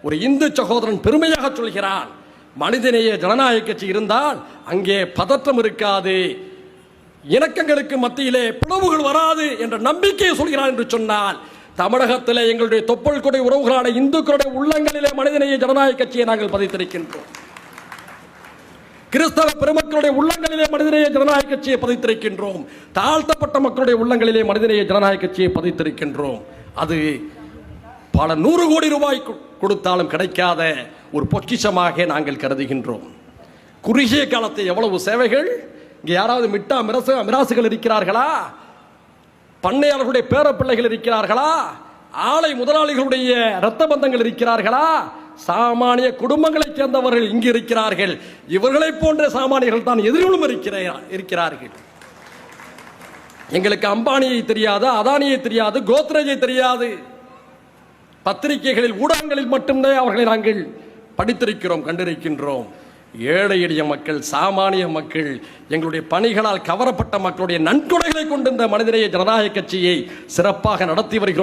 ஒரு இந்து சகோதரன் பெருமையாக சொல்கிறான், மனிதநேய ஜனநாயக கட்சி இருந்தால் அங்கே பதற்றம் இருக்காது, இணக்கங்களுக்கு மத்தியிலே பிளவுகள் வராது என்ற நம்பிக்கையை சொல்கிறான் என்று சொன்னால், தமிழகத்திலே எங்களுடைய தொப்புள் கொடை உறவுகளான இந்துக்களுடைய உள்ளங்களிலே மனிதநேய ஜனநாயக கட்சியை நாங்கள் பதித்திருக்கின்றோம். கிறிஸ்தவ பெருமக்களுடைய உள்ளங்களிலே மனிதநேய ஜனநாயக கட்சியை பதித்திருக்கின்றோம். தாழ்த்தப்பட்ட மக்களுடைய உள்ளங்களிலே மனிதநேய ஜனநாயக கட்சியை பதித்திருக்கின்றோம். அது பல 100 கோடி ரூபாய் கொடுத்தாலும் கிடைக்காத ஒரு பொக்கிஷமாக நாங்கள் கருதுகின்றோம். குறுகிய காலத்தை எவ்வளவு சேவைகள்! இங்கே யாராவது மிராசுகள் இருக்கிறார்களா? பண்ணையாளர்களுடைய பேரப்பிள்ளைகள் இருக்கிறார்களா? ஆலை முதலாளிகளுடைய இரத்த பந்தங்கள் இருக்கிறார்களா? சாமானிய குடும்பங்களைச் சேர்ந்தவர்கள் இங்கு இருக்கிறார்கள். இவர்களை போன்ற சாமானியர்கள் தான் எதிரிலும் இருக்கிறார்கள். எங்களுக்கு அம்பானியை தெரியாது, அதானியை தெரியாது, கோத்ரேஜை தெரியாது. பத்திரிகைகளில் ஊடகங்களில் மட்டும்தான் அவர்களை நாங்கள் படித்திருக்கிறோம், கண்டிருக்கின்றோம். ஏழை எளிய மக்கள், சாமானிய மக்கள், எங்களுடைய பணிகளால் கவரப்பட்ட மக்களுடைய நன்கொடைகளை கொண்டு இந்த மனிதநேய ஜனநாயக கட்சியை சிறப்பாக நடத்தி வருகிறோம்.